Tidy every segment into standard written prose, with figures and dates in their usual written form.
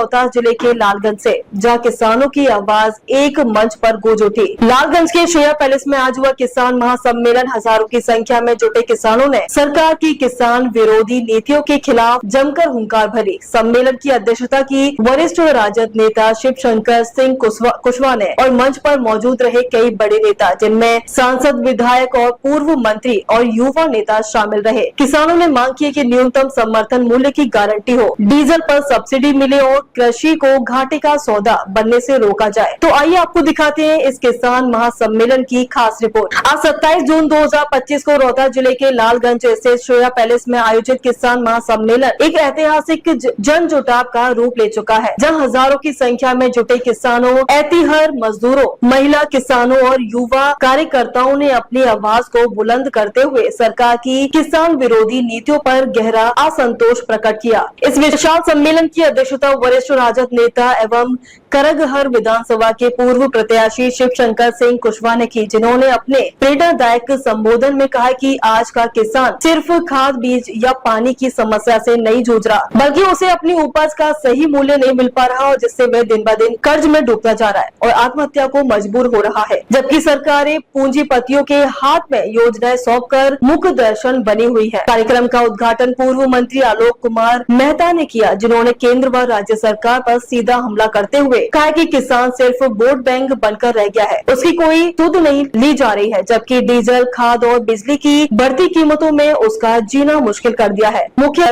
रोहतास जिले के लालगंज से, जहां किसानों की आवाज एक मंच पर गूंज उठी। लालगंज के श्रेया पैलेस में आज हुआ किसान महासम्मेलन। हजारों की संख्या में जुटे किसानों ने सरकार की किसान विरोधी नीतियों के खिलाफ जमकर हुंकार भरी। सम्मेलन की अध्यक्षता की वरिष्ठ राजद नेता शिव शंकर सिंह कुशवाहा ने और मंच पर मौजूद रहे कई बड़े नेता, जिनमें सांसद, विधायक और पूर्व मंत्री और युवा नेता शामिल रहे। किसानों ने मांग की कि न्यूनतम समर्थन मूल्य की गारंटी हो, डीजल पर सब्सिडी मिले और कृषि को घाटे का सौदा बनने से रोका जाए। तो आइए आपको दिखाते हैं इस किसान महासम्मेलन की खास रिपोर्ट। आज 27 जून 2025 को रोहतास जिले के लालगंज स्थित श्रेया पैलेस में आयोजित किसान महासम्मेलन एक ऐतिहासिक जन जुटाव का रूप ले चुका है, जहां हजारों की संख्या में जुटे किसानों, एतिहर मजदूरों, महिला किसानों और युवा कार्यकर्ताओं ने अपनी आवाज को बुलंद करते हुए सरकार की किसान विरोधी नीतियों पर गहरा असंतोष प्रकट किया। इस विशाल सम्मेलन की अध्यक्षता वरिष्ठ राजद नेता एवं करगहर विधानसभा के पूर्व प्रत्याशी शिव शंकर सिंह कुशवाहा ने की, जिन्होंने अपने प्रेरणादायक संबोधन में कहा कि आज का किसान सिर्फ खाद, बीज या पानी की समस्या से नहीं जूझ रहा, बल्कि उसे अपनी उपज का सही मूल्य नहीं मिल पा रहा और जिससे वह दिन ब दिन कर्ज में डूबता जा रहा है और आत्महत्या को मजबूर हो रहा है। जबकि सरकारें पूंजीपतियों के हाथ में योजनाएं सौंप कर मुख दर्शन बनी हुई है। कार्यक्रम का उद्घाटन पूर्व मंत्री आलोक कुमार मेहता ने किया, जिन्होंने केंद्र व राज्य सरकार पर सीधा हमला करते हुए कहा कि किसान सिर्फ वोट बैंक बनकर रह गया है, उसकी कोई सुध नहीं ली जा रही है, जबकि डीजल, खाद और बिजली की बढ़ती कीमतों में उसका जीना मुश्किल कर दिया है। मुख्य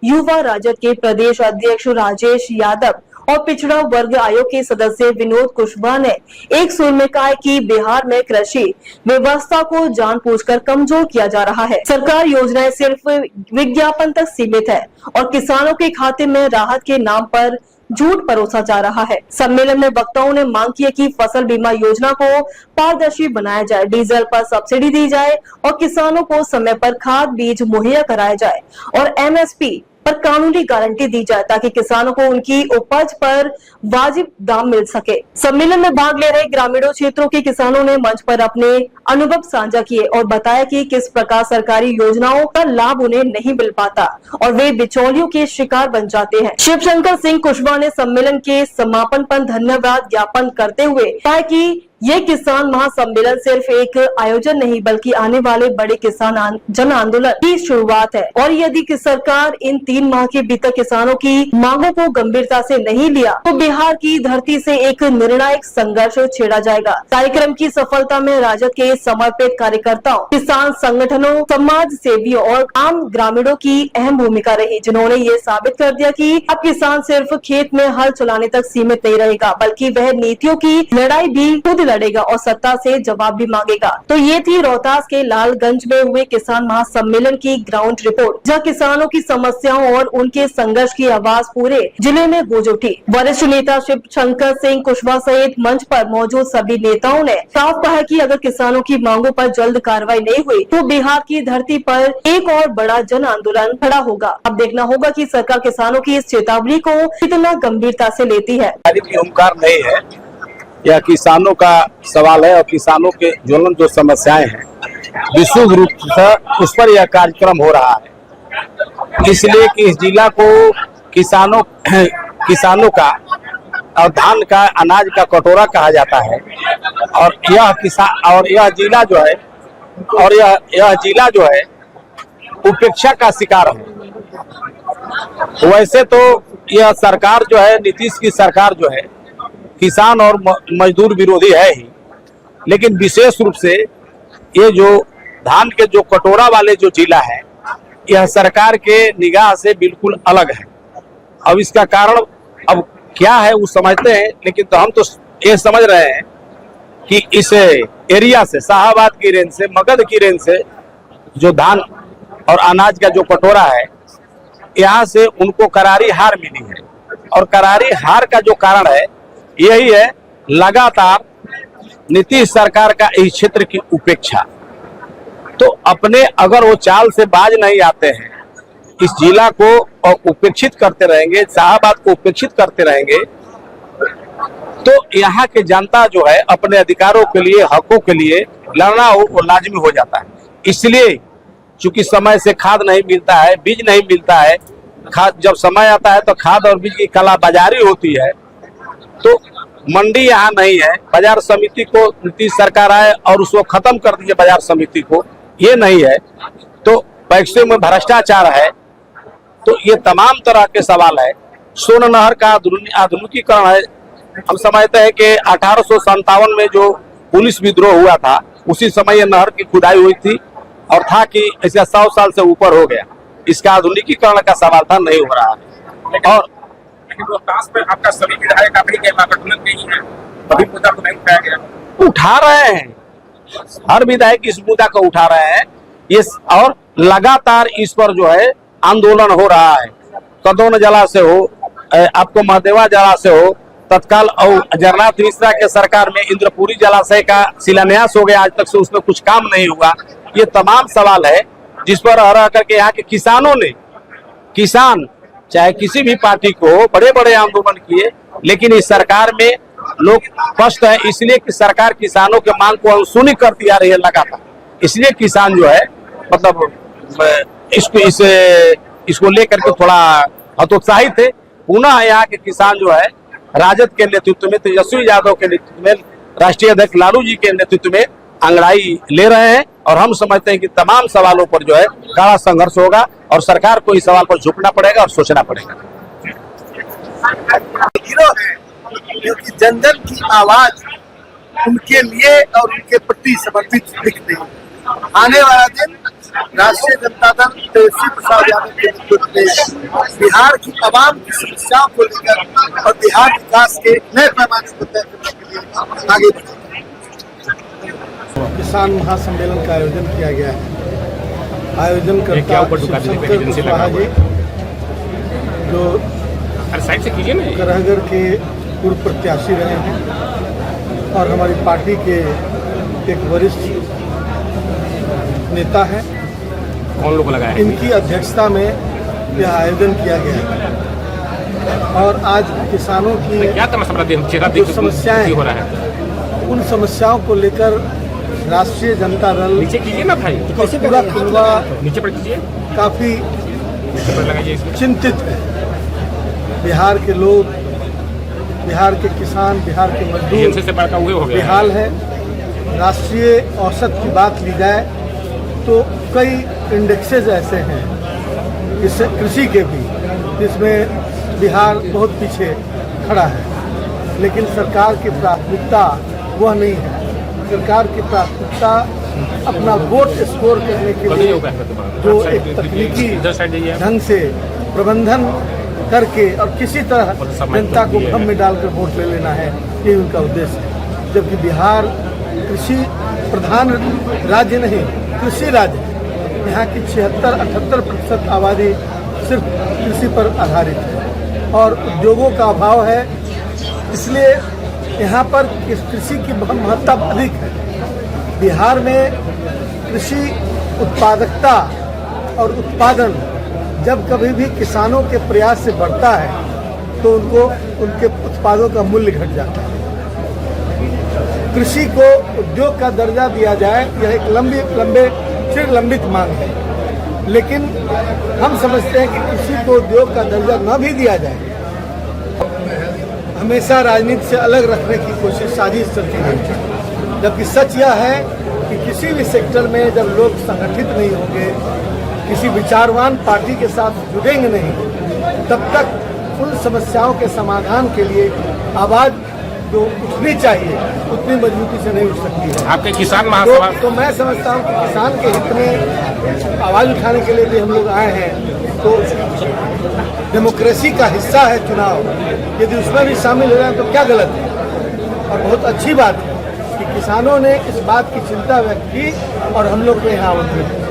युवा राजद के प्रदेश अध्यक्ष राजेश यादव और पिछड़ा वर्ग आयोग के सदस्य विनोद कुशवाहा ने एक सुर में कहा कि बिहार में कृषि व्यवस्था को जानबूझकर कमजोर किया जा रहा है। सरकार योजनाएं सिर्फ विज्ञापन तक सीमित है और किसानों के खाते में राहत के नाम पर झूठ परोसा जा रहा है। सम्मेलन में वक्ताओं ने मांग की कि फसल बीमा योजना को पारदर्शी बनाया जाए, डीजल पर सब्सिडी दी जाए और किसानों को समय पर खाद, बीज मुहैया कराया जाए और एमएसपी पर कानूनी गारंटी दी जाए, ताकि किसानों को उनकी उपज पर वाजिब दाम मिल सके। सम्मेलन में भाग ले रहे ग्रामीणों क्षेत्रों के किसानों ने मंच पर अपने अनुभव साझा किए और बताया कि किस प्रकार सरकारी योजनाओं का लाभ उन्हें नहीं मिल पाता और वे बिचौलियों के शिकार बन जाते हैं। शिव शंकर सिंह कुशवाहा ने सम्मेलन के समापन पर धन्यवाद ज्ञापन करते हुए कहा कि ये किसान महासम्मेलन सिर्फ एक आयोजन नहीं, बल्कि आने वाले बड़े किसान जन आंदोलन की शुरुआत है और यदि कि सरकार इन 3 माह के भीतर किसानों की मांगों को गंभीरता से नहीं लिया तो बिहार की धरती से एक निर्णायक संघर्ष छेड़ा जाएगा। कार्यक्रम की सफलता में राजद के समर्पित कार्यकर्ताओं, किसान संगठनों, समाज सेवियों और आम ग्रामीणों की अहम भूमिका रही, जिन्होंने ये साबित कर दिया कि अब किसान सिर्फ खेत में हल चलाने तक सीमित नहीं रहेगा, बल्कि वह नीतियों की लड़ाई भी खुद लड़ेगा और सत्ता से जवाब भी मांगेगा। तो ये थी रोहतास के लालगंज में हुए किसान महासम्मेलन की ग्राउंड रिपोर्ट, जहां किसानों की समस्याओं और उनके संघर्ष की आवाज पूरे जिले में गूंज उठी। वरिष्ठ नेता शिव शंकर सिंह कुशवाहा सहित मंच पर मौजूद सभी नेताओं ने साफ कहा कि अगर किसानों की मांगों पर जल्द कार्रवाई नहीं हुई तो बिहार की धरती पर एक और बड़ा जन आंदोलन खड़ा होगा। अब देखना होगा कि सरकार किसानों की इस चेतावनी को कितना गंभीरता से लेती है। नहीं है, यह किसानों का सवाल है और किसानों के ज्वलंत जो समस्याएं हैं विशुद्ध रूप से उस पर यह कार्यक्रम हो रहा है, इसलिए कि इस जिला को किसानों का और धान का, अनाज का कटोरा कहा जाता है और यह जिला जो है उपेक्षा का शिकार है। वैसे तो यह सरकार जो है, नीतीश की सरकार जो है, किसान और मजदूर विरोधी है ही, लेकिन विशेष रूप से ये जो धान के जो कटोरा वाले जो जिला है, यह सरकार के निगाह से बिल्कुल अलग है। अब इसका कारण अब क्या है वो समझते हैं, लेकिन तो हम तो ये समझ रहे हैं कि इस एरिया से, शाहाबाद की रेंज से, मगध की रेंज से जो धान और अनाज का जो कटोरा है, यहाँ से उनको करारी हार मिली है और करारी हार का जो कारण है यही है लगातार नीतीश सरकार का इस क्षेत्र की उपेक्षा। तो अपने अगर वो चाल से बाज नहीं आते हैं, इस जिला को उपेक्षित करते रहेंगे, शाहाबाद को उपेक्षित करते रहेंगे, तो यहाँ के जनता जो है अपने अधिकारों के लिए, हकों के लिए लड़ना वो लाजमी हो जाता है। इसलिए चूंकि समय से खाद नहीं मिलता है, बीज नहीं मिलता है, खाद जब समय आता है तो खाद और बीज की कालाबाजारी होती है, तो मंडी यहाँ नहीं है। बाजार समिति को नीतीश सरकार आए और उसको खत्म कर दीजिए बाजार समिति को, ये नहीं है। तो पैसे में भ्रष्टाचार है। तो ये तमाम तरह के सवाल है। सोन नहर का आधुनिकीकरण है। हम समझते हैं कि 1857 में जो पुलिस विद्रोह हुआ था उसी समय ये नहर की खुदाई हुई थी और था कि ऐसा 100 साल से ऊपर हो गया। इसका आधुनिकीकरण का सवाल था, नहीं हो रहा है। और रोहतास में आपका सभी विधायक अपनी के गठबंधन के ही है, अभी मुद्दा को नहीं उठाया गया। उठा रहे हैं, हर विधायक इस मुद्दा को उठा रहे हैं। ये और लगातार इस पर जो है आंदोलन हो रहा है। कदौन जला से हो, आपको महदेवा जला से हो, तत्काल और जगन्नाथ मिश्रा के सरकार में इंद्रपुरी जलाशय का शिलान्यास हो गया, आज तक से उसमें कुछ काम नहीं हुआ। ये तमाम सवाल है जिस पर हरा करके यहाँ के किसानों ने, किसान चाहे किसी भी पार्टी को, बड़े बड़े आंदोलन किए, लेकिन इस सरकार में लोग स्पष्ट है, इसलिए कि सरकार किसानों के मांग को अनसुनी करती आ रही है लगातार। इसलिए किसान जो है मतलब इसको लेकर के थोड़ा हतोत्साहित है। पुनः यहाँ के किसान जो है राजद के नेतृत्व में, तेजस्वी यादव के नेतृत्व में, राष्ट्रीय अध्यक्ष लालू जी के नेतृत्व में अंगड़ाई ले रहे हैं। और हम समझते हैं कि तमाम सवालों पर जो है कड़ा संघर्ष होगा और सरकार को इस सवाल पर झुकना पड़ेगा और सोचना पड़ेगा। हीरो है क्योंकि जन जन की आवाज उनके लिए और उनके प्रति समर्पित दिखते हैं। आने वाला दिन राष्ट्रीय जनता दल तेजस्वी प्रसाद यादव के नेतृत्व में बिहार की आवाम की समस्याओं को लेकर और बिहार विकास के नए पैमाने को तय करने के लिए आगे बढ़ेगा। किसान महासम्मेलन का आयोजन किया गया है। आयोजन करता कुशवाहा जी जो करहगढ़ के पूर्व प्रत्याशी रहे हैं और हमारी पार्टी के एक वरिष्ठ नेता है। कौन लोग लगाए हैं? इनकी अध्यक्षता में यह आयोजन किया गया है और आज किसानों की क्या जो समस्याएं हो रहा है, उन समस्याओं को लेकर राष्ट्रीय जनता दल नीचे कीजिए ना भाई, पूरा खुलवा नीचे पर कीजिए, काफी लगाइए इसको। चिंतित है। बिहार के लोग, बिहार के किसान, बिहार के मजदूर से बढ़कर हुए हो गया बेहाल है। राष्ट्रीय औसत की बात ली जाए तो कई इंडेक्सेस ऐसे हैं इससे कृषि के भी, जिसमें बिहार बहुत पीछे खड़ा है। लेकिन सरकार की प्राथमिकता वह नहीं है। सरकार की प्राथमिकता अपना वोट स्कोर करने के लिए जो एक तकनीकी ढंग से प्रबंधन करके और किसी तरह जनता को भ्रम में डालकर वोट ले लेना है, ये उनका उद्देश्य है। जबकि बिहार कृषि प्रधान राज्य नहीं, कृषि राज्य है। यहाँ की 76-78% आबादी सिर्फ कृषि पर आधारित है और उद्योगों का अभाव है। इसलिए यहाँ पर कृषि की महत्ता अधिक है। बिहार में कृषि उत्पादकता और उत्पादन जब कभी भी किसानों के प्रयास से बढ़ता है तो उनको उनके उत्पादों का मूल्य घट जाता है। कृषि को उद्योग का दर्जा दिया जाए, यह एक लंबित मांग है। लेकिन हम समझते हैं कि कृषि को उद्योग का दर्जा न भी दिया जाए, हमेशा राजनीति से अलग रखने की कोशिश, साजिश चलती है। जबकि सच यह है कि किसी भी सेक्टर में जब लोग संगठित नहीं होंगे, किसी विचारवान पार्टी के साथ जुड़ेंगे नहीं, तब तक उन समस्याओं के समाधान के लिए आवाज़ जो उठनी चाहिए उतनी मजबूती से नहीं उठ सकती है। आपके किसान महासभा तो मैं समझता हूँ कि किसान के हित में आवाज़ उठाने के लिए भी हम लोग आए हैं। तो डेमोक्रेसी का हिस्सा है चुनाव, यदि उसमें भी शामिल हो जाए तो क्या गलत है। और बहुत अच्छी बात है कि किसानों ने इस बात की चिंता व्यक्त की और हम लोग को यहाँ आमंत्रित किया।